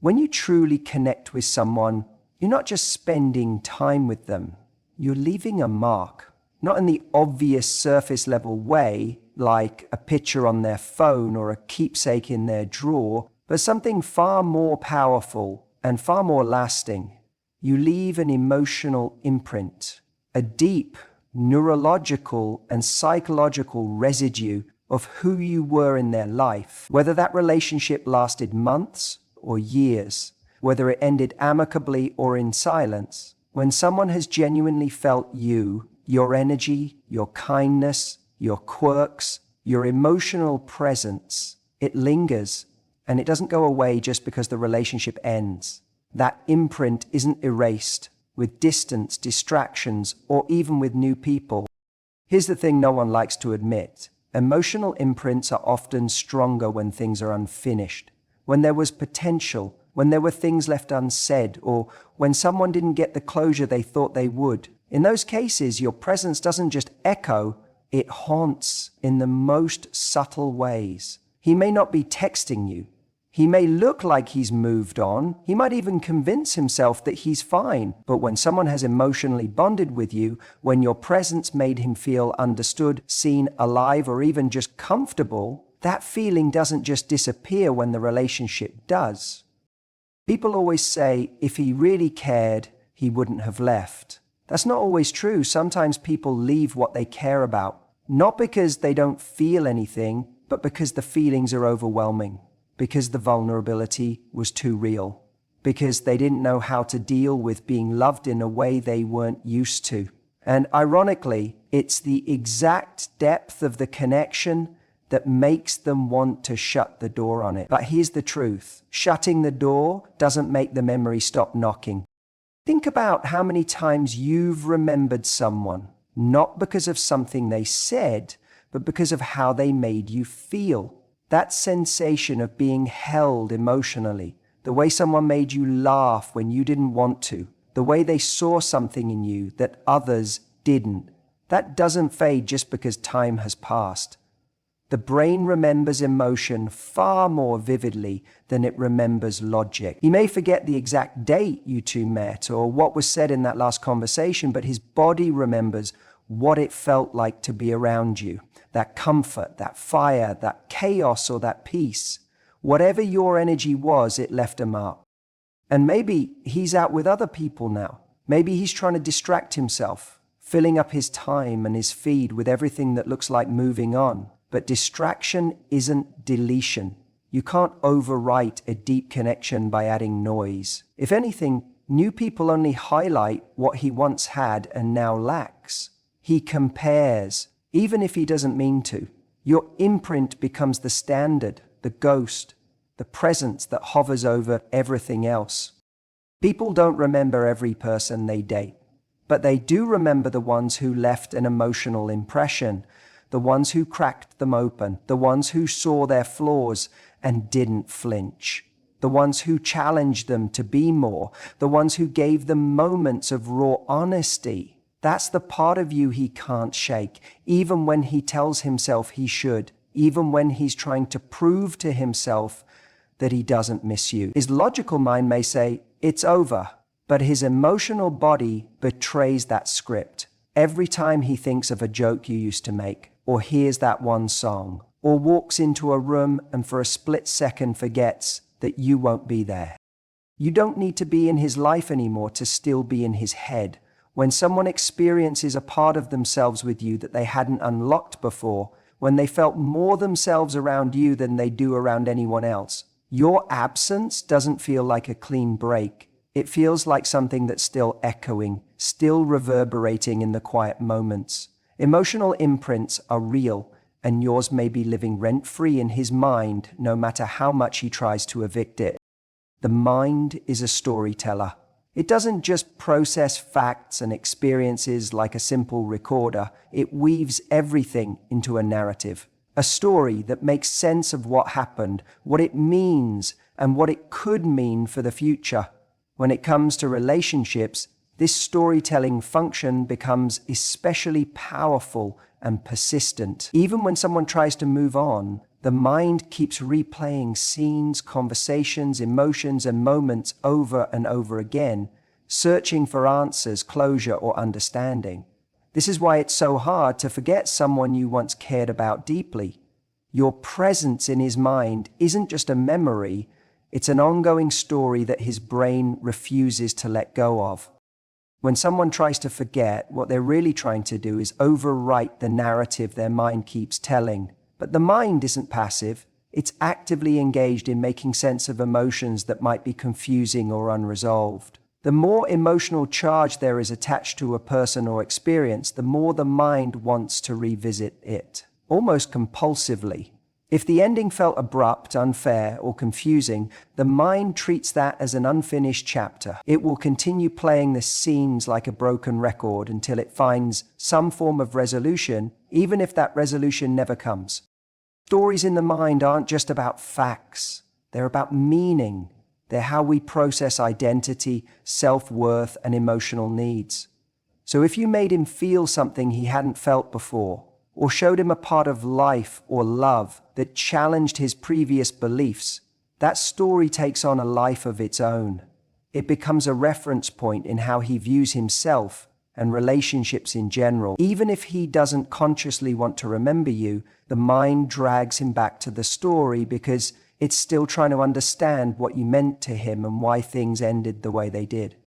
When you truly connect with someone, you're not just spending time with them, you're leaving a mark. Not in the obvious surface level way, like a picture on their phone or a keepsake in their drawer, but something far more powerful and far more lasting. You leave an emotional imprint, a deep neurological and psychological residue of who you were in their life, whether that relationship lasted months or years, whether it ended amicably or in silence. When someone has genuinely felt you, your energy, your kindness, your quirks, your emotional presence, it lingers, and it doesn't go away just because the relationship ends. That imprint isn't erased with distance, distractions, or even with new people. Here's the thing no one likes to admit. Emotional imprints are often stronger when things are unfinished, when there was potential, when there were things left unsaid, or when someone didn't get the closure they thought they would. In those cases, your presence doesn't just echo, it haunts in the most subtle ways. He may not be texting you. He may look like he's moved on. He might even convince himself that he's fine. But when someone has emotionally bonded with you, when your presence made him feel understood, seen, alive, or even just comfortable, that feeling doesn't just disappear when the relationship does. People always say, if he really cared, he wouldn't have left. That's not always true. Sometimes people leave what they care about, not because they don't feel anything, but because the feelings are overwhelming, because the vulnerability was too real, because they didn't know how to deal with being loved in a way they weren't used to. And ironically, it's the exact depth of the connection that makes them want to shut the door on it. But here's the truth. Shutting the door doesn't make the memory stop knocking. Think about how many times you've remembered someone, not because of something they said, but because of how they made you feel. That sensation of being held emotionally, the way someone made you laugh when you didn't want to, the way they saw something in you that others didn't, that doesn't fade just because time has passed. The brain remembers emotion far more vividly than it remembers logic. He may forget the exact date you two met or what was said in that last conversation, but his body remembers what it felt like to be around you. That comfort, that fire, that chaos, or that peace. Whatever your energy was, it left a mark. And maybe he's out with other people now. Maybe he's trying to distract himself, filling up his time and his feed with everything that looks like moving on. But distraction isn't deletion. You can't overwrite a deep connection by adding noise. If anything, new people only highlight what he once had and now lacks. He compares, even if he doesn't mean to. Your imprint becomes the standard, the ghost, the presence that hovers over everything else. People don't remember every person they date, but they do remember the ones who left an emotional impression, the ones who cracked them open, the ones who saw their flaws and didn't flinch, the ones who challenged them to be more, the ones who gave them moments of raw honesty. That's the part of you he can't shake, even when he tells himself he should, even when he's trying to prove to himself that he doesn't miss you. His logical mind may say, it's over, but his emotional body betrays that script. Every time he thinks of a joke you used to make, or hears that one song, or walks into a room and for a split second forgets that you won't be there. You don't need to be in his life anymore to still be in his head. When someone experiences a part of themselves with you that they hadn't unlocked before, when they felt more themselves around you than they do around anyone else, your absence doesn't feel like a clean break. It feels like something that's still echoing, still reverberating in the quiet moments. Emotional imprints are real, and yours may be living rent-free in his mind, no matter how much he tries to evict it. The mind is a storyteller. It doesn't just process facts and experiences like a simple recorder. It weaves everything into a narrative, a story that makes sense of what happened, what it means, and what it could mean for the future. When it comes to relationships, this storytelling function becomes especially powerful and persistent. Even when someone tries to move on, The mind keeps replaying scenes, conversations, emotions, and moments over and over again, searching for answers, closure, or understanding. This is why it's so hard to forget someone you once cared about deeply. Your presence in his mind isn't just a memory, it's an ongoing story that his brain refuses to let go of. When someone tries to forget, what they're really trying to do is overwrite the narrative their mind keeps telling. But the mind isn't passive. It's actively engaged in making sense of emotions that might be confusing or unresolved. The more emotional charge there is attached to a person or experience, the more the mind wants to revisit it, almost compulsively. If the ending felt abrupt, unfair, or confusing, the mind treats that as an unfinished chapter. It will continue playing the scenes like a broken record until it finds some form of resolution, even if that resolution never comes. Stories in the mind aren't just about facts. They're about meaning. They're how we process identity, self-worth, and emotional needs. So if you made him feel something he hadn't felt before, or showed him a part of life or love that challenged his previous beliefs, that story takes on a life of its own. It becomes a reference point in how he views himself and relationships in general. Even if he doesn't consciously want to remember you, the mind drags him back to the story because it's still trying to understand what you meant to him and why things ended the way they did.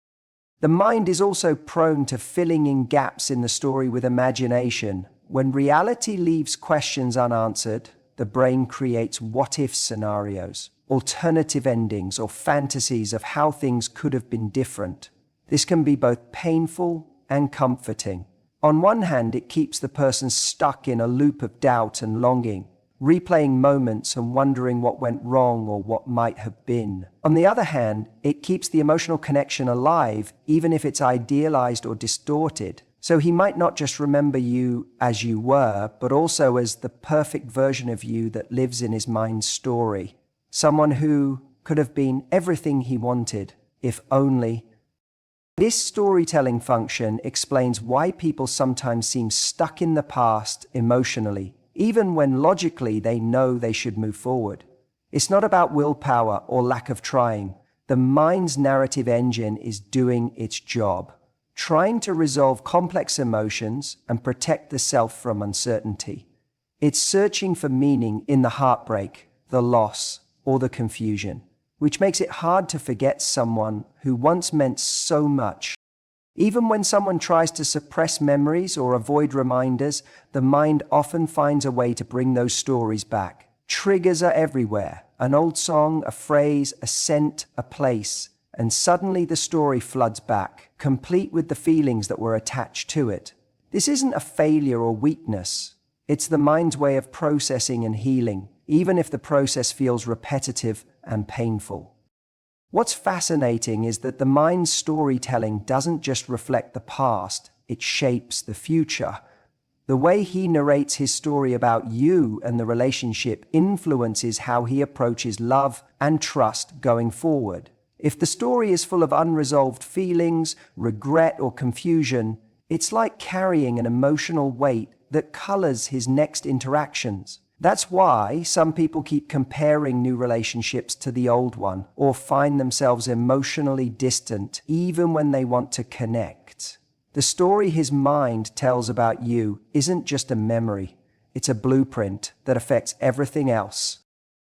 The mind is also prone to filling in gaps in the story with imagination. When reality leaves questions unanswered, the brain creates what-if scenarios, alternative endings, or fantasies of how things could have been different. This can be both painful and comforting. On one hand, it keeps the person stuck in a loop of doubt and longing, replaying moments and wondering what went wrong or what might have been. On the other hand, it keeps the emotional connection alive, even if it's idealized or distorted. So he might not just remember you as you were, but also as the perfect version of you that lives in his mind's story. Someone who could have been everything he wanted, if only. This storytelling function explains why people sometimes seem stuck in the past emotionally, even when logically they know they should move forward. It's not about willpower or lack of trying. The mind's narrative engine is doing its job, trying to resolve complex emotions and protect the self from uncertainty. It's searching for meaning in the heartbreak, the loss, or the confusion, which makes it hard to forget someone who once meant so much. Even when someone tries to suppress memories or avoid reminders, the mind often finds a way to bring those stories back. Triggers are everywhere. An old song, a phrase, a scent, a place, and suddenly the story floods back, complete with the feelings that were attached to it. This isn't a failure or weakness. It's the mind's way of processing and healing, even if the process feels repetitive and painful. What's fascinating is that the mind's storytelling doesn't just reflect the past, it shapes the future. The way he narrates his story about you and the relationship influences how he approaches love and trust going forward. If the story is full of unresolved feelings, regret, or confusion, it's like carrying an emotional weight that colors his next interactions. That's why some people keep comparing new relationships to the old one, or find themselves emotionally distant even when they want to connect. The story his mind tells about you isn't just a memory, it's a blueprint that affects everything else.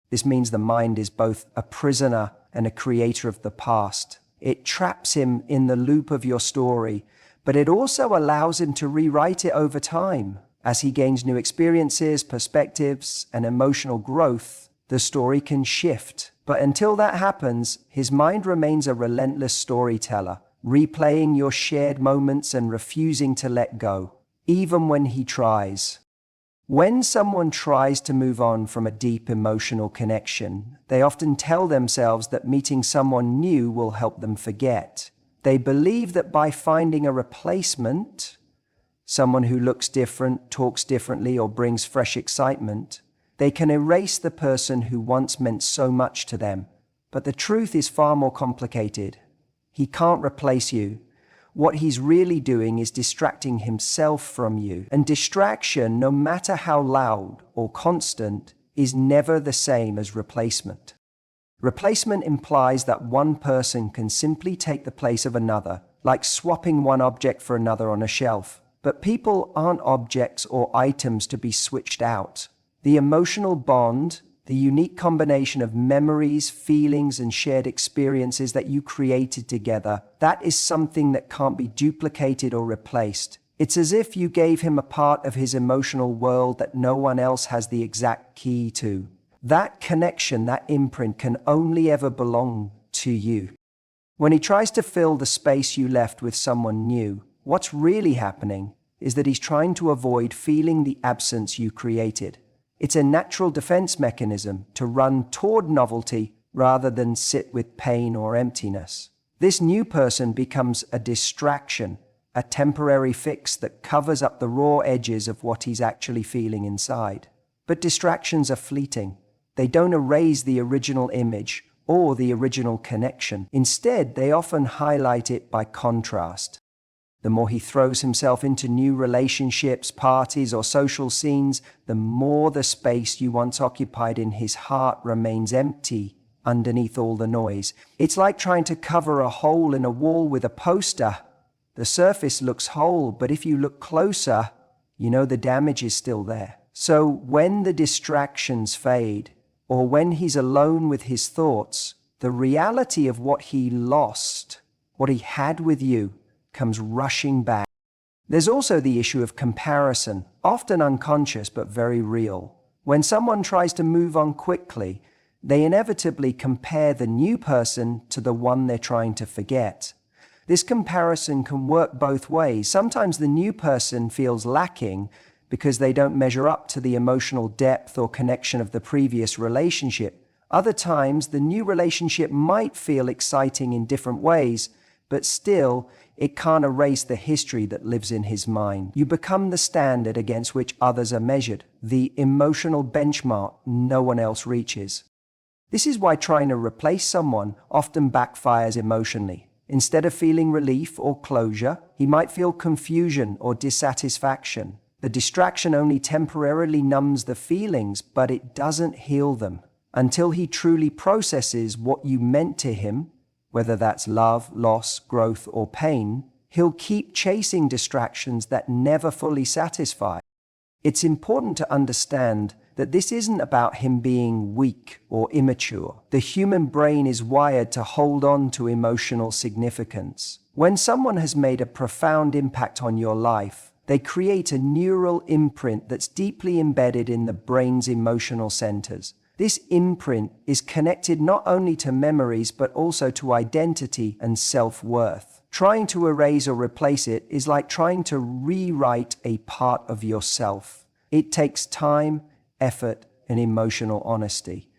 This means the mind is both a prisoner and a creator of the past. It traps him in the loop of your story, but it also allows him to rewrite it over time. As he gains new experiences, perspectives, and emotional growth, the story can shift. But until that happens, his mind remains a relentless storyteller, replaying your shared moments and refusing to let go, even when he tries. When someone tries to move on from a deep emotional connection, they often tell themselves that meeting someone new will help them forget. They believe that by finding a replacement, someone who looks different, talks differently, or brings fresh excitement, they can erase the person who once meant so much to them. But the truth is far more complicated. He can't replace you. What he's really doing is distracting himself from you. And distraction, no matter how loud or constant, is never the same as replacement. Replacement implies that one person can simply take the place of another, like swapping one object for another on a shelf. But people aren't objects or items to be switched out. The emotional bond, the unique combination of memories, feelings, and shared experiences that you created together, that is something that can't be duplicated or replaced. It's as if you gave him a part of his emotional world that no one else has the exact key to. That connection, that imprint, can only ever belong to you. When he tries to fill the space you left with someone new, what's really happening is that he's trying to avoid feeling the absence you created. It's a natural defense mechanism to run toward novelty rather than sit with pain or emptiness. This new person becomes a distraction, a temporary fix that covers up the raw edges of what he's actually feeling inside. But distractions are fleeting. They don't erase the original image or the original connection. Instead, they often highlight it by contrast. The more he throws himself into new relationships, parties, or social scenes, the more the space you once occupied in his heart remains empty underneath all the noise. It's like trying to cover a hole in a wall with a poster. The surface looks whole, but if you look closer, you know the damage is still there. So when the distractions fade, or when he's alone with his thoughts, the reality of what he lost, what he had with you, comes rushing back. There's also the issue of comparison, often unconscious but very real. When someone tries to move on quickly, they inevitably compare the new person to the one they're trying to forget. This comparison can work both ways. Sometimes the new person feels lacking because they don't measure up to the emotional depth or connection of the previous relationship. Other times, the new relationship might feel exciting in different ways, but still, it can't erase the history that lives in his mind. You become the standard against which others are measured, the emotional benchmark no one else reaches. This is why trying to replace someone often backfires emotionally. Instead of feeling relief or closure, he might feel confusion or dissatisfaction. The distraction only temporarily numbs the feelings, but it doesn't heal them. Until he truly processes what you meant to him, whether that's love, loss, growth, or pain, he'll keep chasing distractions that never fully satisfy. It's important to understand that this isn't about him being weak or immature. The human brain is wired to hold on to emotional significance. When someone has made a profound impact on your life, they create a neural imprint that's deeply embedded in the brain's emotional centers. This imprint is connected not only to memories but also to identity and self-worth. Trying to erase or replace it is like trying to rewrite a part of yourself. It takes time, effort, and emotional honesty.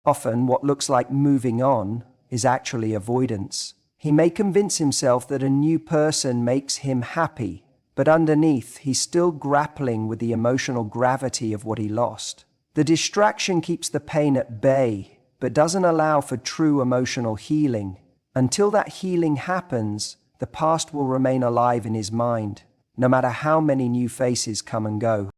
Often, what looks like moving on is actually avoidance. He may convince himself that a new person makes him happy, but underneath, he's still grappling with the emotional gravity of what he lost. The distraction keeps the pain at bay, but doesn't allow for true emotional healing. Until that healing happens, the past will remain alive in his mind, no matter how many new faces come and go.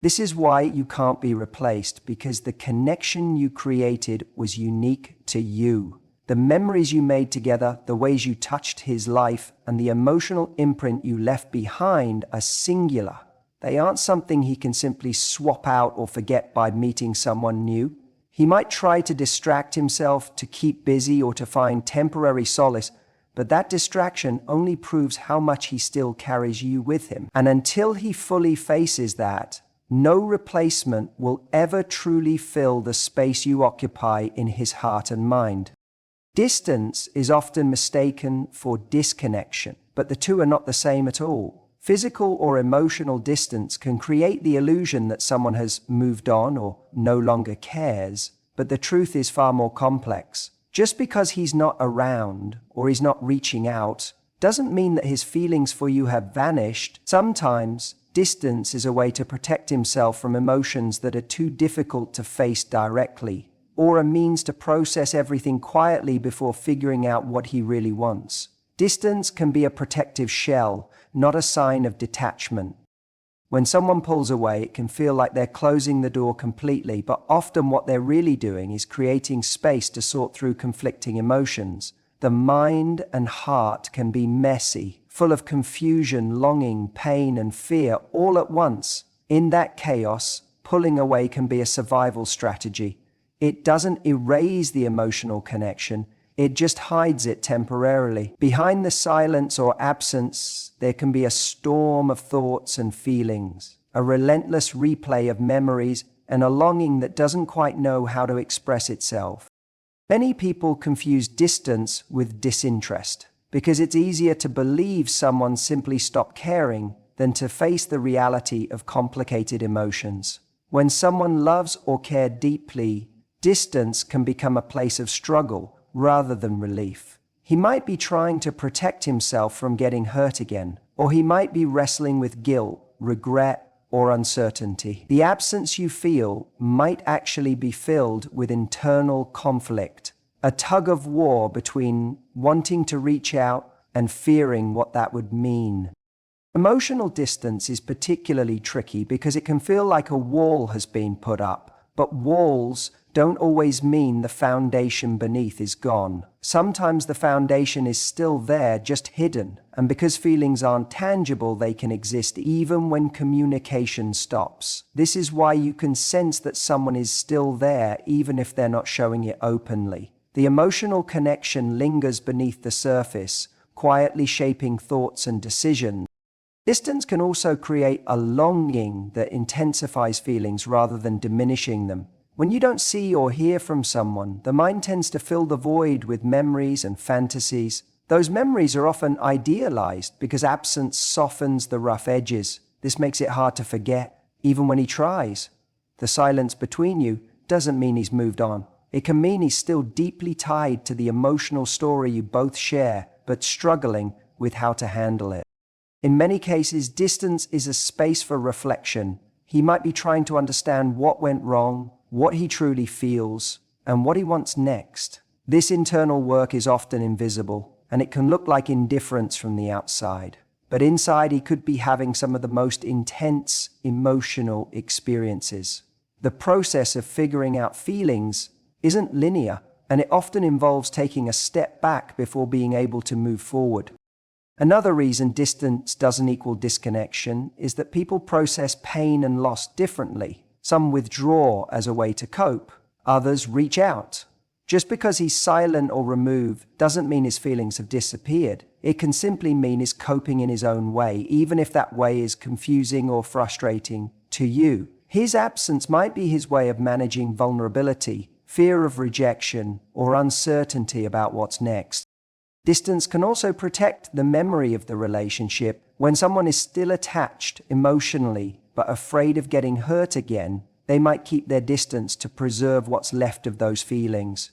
This is why you can't be replaced, because the connection you created was unique to you. The memories you made together, the ways you touched his life, and the emotional imprint you left behind are singular. They aren't something he can simply swap out or forget by meeting someone new. He might try to distract himself, to keep busy, or to find temporary solace, but that distraction only proves how much he still carries you with him. And until he fully faces that, no replacement will ever truly fill the space you occupy in his heart and mind. Distance is often mistaken for disconnection, but the two are not the same at all. Physical or emotional distance can create the illusion that someone has moved on or no longer cares, but the truth is far more complex. Just because he's not around or he's not reaching out doesn't mean that his feelings for you have vanished. Sometimes distance is a way to protect himself from emotions that are too difficult to face directly, or a means to process everything quietly before figuring out what he really wants. Distance can be a protective shell, not a sign of detachment. When someone pulls away, it can feel like they're closing the door completely, but often what they're really doing is creating space to sort through conflicting emotions. The mind and heart can be messy, full of confusion, longing, pain, and fear all at once. In that chaos, pulling away can be a survival strategy. It doesn't erase the emotional connection, it just hides it temporarily. Behind the silence or absence, there can be a storm of thoughts and feelings, a relentless replay of memories, and a longing that doesn't quite know how to express itself. Many people confuse distance with disinterest, because it's easier to believe someone simply stopped caring than to face the reality of complicated emotions. When someone loves or cares deeply, distance can become a place of struggle rather than relief. He might be trying to protect himself from getting hurt again, or he might be wrestling with guilt, regret, or uncertainty. The absence you feel might actually be filled with internal conflict, a tug of war between wanting to reach out and fearing what that would mean. Emotional distance is particularly tricky because it can feel like a wall has been put up, but walls don't always mean the foundation beneath is gone. Sometimes the foundation is still there, just hidden, and because feelings aren't tangible, they can exist even when communication stops. This is why you can sense that someone is still there even if they're not showing it openly. The emotional connection lingers beneath the surface, quietly shaping thoughts and decisions. Distance can also create a longing that intensifies feelings rather than diminishing them. When you don't see or hear from someone, the mind tends to fill the void with memories and fantasies. Those memories are often idealized because absence softens the rough edges. This makes it hard to forget, even when he tries. The silence between you doesn't mean he's moved on. It can mean he's still deeply tied to the emotional story you both share, but struggling with how to handle it. In many cases, distance is a space for reflection. He might be trying to understand what went wrong, what he truly feels, and what he wants next. This internal work is often invisible, and it can look like indifference from the outside. But inside, he could be having some of the most intense emotional experiences. The process of figuring out feelings isn't linear, and it often involves taking a step back before being able to move forward. Another reason distance doesn't equal disconnection is that people process pain and loss differently. Some withdraw as a way to cope, others reach out. Just because he's silent or removed doesn't mean his feelings have disappeared. It can simply mean he's coping in his own way, even if that way is confusing or frustrating to you. His absence might be his way of managing vulnerability, fear of rejection, or uncertainty about what's next. Distance can also protect the memory of the relationship. When someone is still attached emotionally but afraid of getting hurt again, they might keep their distance to preserve what's left of those feelings.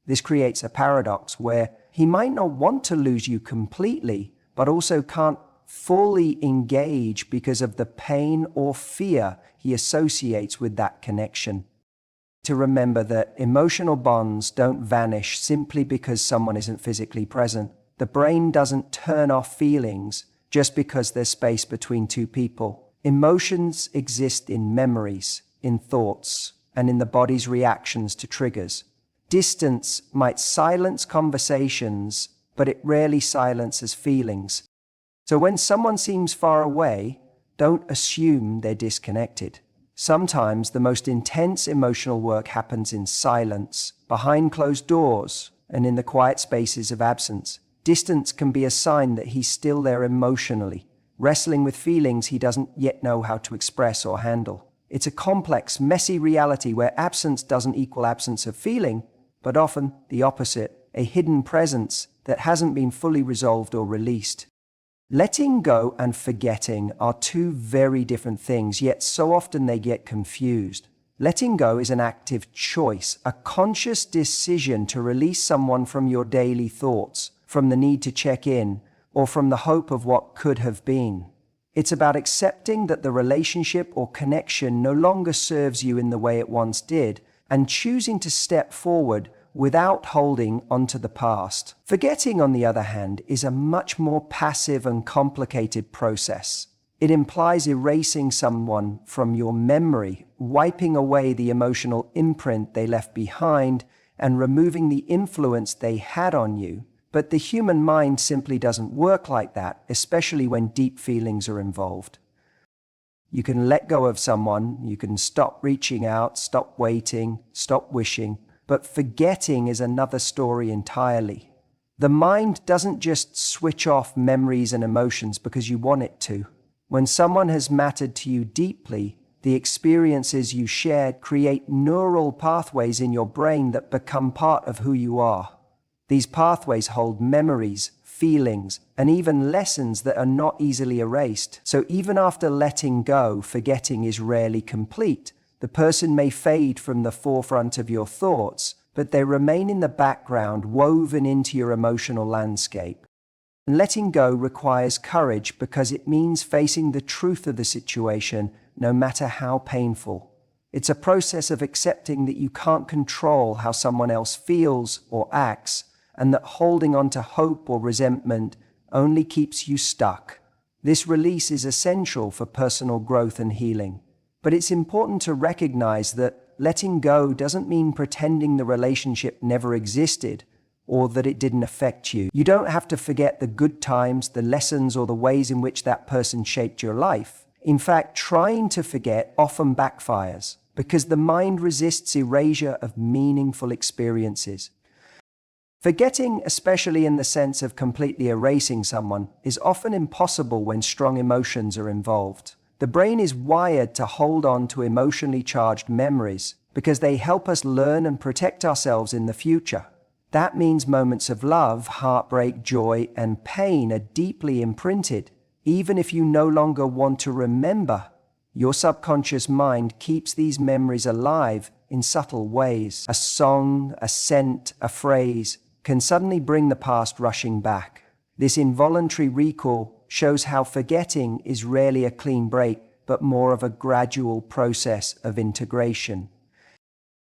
This creates a paradox where he might not want to lose you completely, but also can't fully engage because of the pain or fear he associates with that connection. To remember that emotional bonds don't vanish simply because someone isn't physically present. The brain doesn't turn off feelings just because there's space between two people. Emotions exist in memories, in thoughts, and in the body's reactions to triggers. Distance might silence conversations, but it rarely silences feelings. So when someone seems far away, don't assume they're disconnected. Sometimes the most intense emotional work happens in silence, behind closed doors, and in the quiet spaces of absence. Distance can be a sign that he's still there emotionally, wrestling with feelings he doesn't yet know how to express or handle. It's a complex, messy reality where absence doesn't equal absence of feeling, but often the opposite, a hidden presence that hasn't been fully resolved or released. Letting go and forgetting are two very different things, yet so often they get confused. Letting go is an active choice, a conscious decision to release someone from your daily thoughts, from the need to check in, or from the hope of what could have been. It's about accepting that the relationship or connection no longer serves you in the way it once did, and choosing to step forward without holding onto the past. Forgetting, on the other hand, is a much more passive and complicated process. It implies erasing someone from your memory, wiping away the emotional imprint they left behind, and removing the influence they had on you. But the human mind simply doesn't work like that, especially when deep feelings are involved. You can let go of someone, you can stop reaching out, stop waiting, stop wishing, but forgetting is another story entirely. The mind doesn't just switch off memories and emotions because you want it to. When someone has mattered to you deeply, the experiences you shared create neural pathways in your brain that become part of who you are. These pathways hold memories, feelings, and even lessons that are not easily erased. So even after letting go, forgetting is rarely complete. The person may fade from the forefront of your thoughts, but they remain in the background, woven into your emotional landscape. Letting go requires courage because it means facing the truth of the situation, no matter how painful. It's a process of accepting that you can't control how someone else feels or acts, and that holding on to hope or resentment only keeps you stuck. This release is essential for personal growth and healing. But it's important to recognize that letting go doesn't mean pretending the relationship never existed or that it didn't affect you. You don't have to forget the good times, the lessons, or the ways in which that person shaped your life. In fact, trying to forget often backfires because the mind resists erasure of meaningful experiences. Forgetting, especially in the sense of completely erasing someone, is often impossible when strong emotions are involved. The brain is wired to hold on to emotionally charged memories because they help us learn and protect ourselves in the future. That means moments of love, heartbreak, joy, and pain are deeply imprinted, even if you no longer want to remember. Your subconscious mind keeps these memories alive in subtle ways. A song, a scent, a phrase can suddenly bring the past rushing back. This involuntary recall shows how forgetting is rarely a clean break, but more of a gradual process of integration.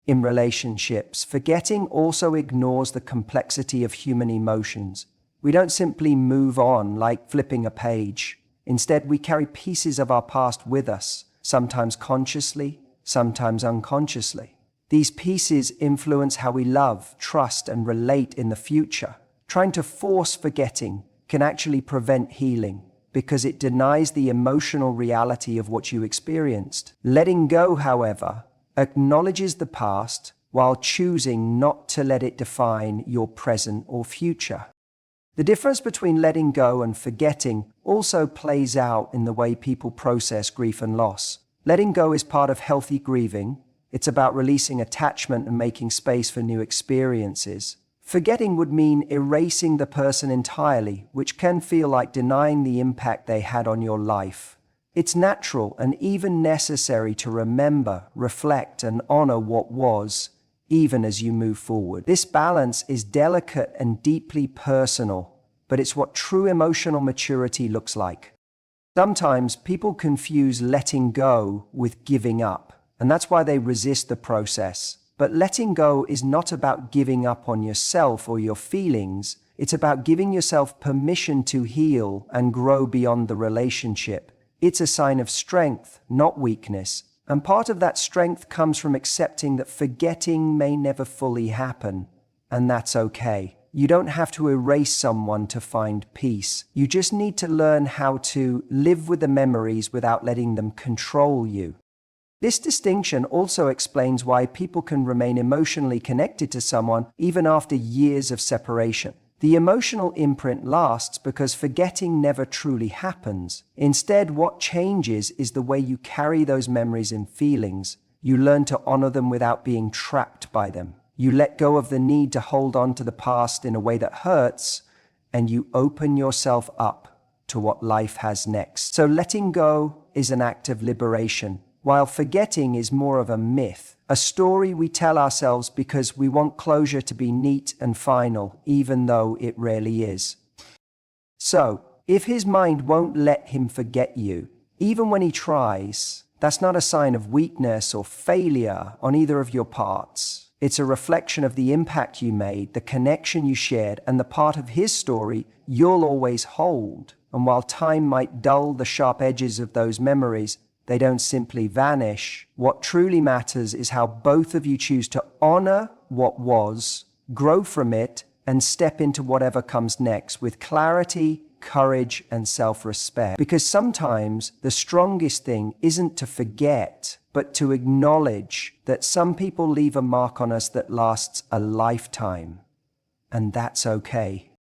In relationships, forgetting also ignores the complexity of human emotions. We don't simply move on like flipping a page. Instead, we carry pieces of our past with us, sometimes consciously, sometimes unconsciously. These pieces influence how we love, trust, and relate in the future. Trying to force forgetting can actually prevent healing because it denies the emotional reality of what you experienced. Letting go, however, acknowledges the past while choosing not to let it define your present or future. The difference between letting go and forgetting also plays out in the way people process grief and loss. Letting go is part of healthy grieving. It's about releasing attachment and making space for new experiences. Forgetting would mean erasing the person entirely, which can feel like denying the impact they had on your life. It's natural and even necessary to remember, reflect, and honor what was, even as you move forward. This balance is delicate and deeply personal, but it's what true emotional maturity looks like. Sometimes people confuse letting go with giving up, and that's why they resist the process. But letting go is not about giving up on yourself or your feelings. It's about giving yourself permission to heal and grow beyond the relationship. It's a sign of strength, not weakness. And part of that strength comes from accepting that forgetting may never fully happen. And that's okay. You don't have to erase someone to find peace. You just need to learn how to live with the memories without letting them control you. This distinction also explains why people can remain emotionally connected to someone even after years of separation. The emotional imprint lasts because forgetting never truly happens. Instead, what changes is the way you carry those memories and feelings. You learn to honor them without being trapped by them. You let go of the need to hold on to the past in a way that hurts, and you open yourself up to what life has next. So letting go is an act of liberation, while forgetting is more of a myth, a story we tell ourselves because we want closure to be neat and final, even though it rarely is. So, if his mind won't let him forget you, even when he tries, that's not a sign of weakness or failure on either of your parts. It's a reflection of the impact you made, the connection you shared, and the part of his story you'll always hold. And while time might dull the sharp edges of those memories, they don't simply vanish. What truly matters is how both of you choose to honor what was, grow from it, and step into whatever comes next with clarity, courage, and self-respect. Because sometimes the strongest thing isn't to forget, but to acknowledge that some people leave a mark on us that lasts a lifetime. And that's okay.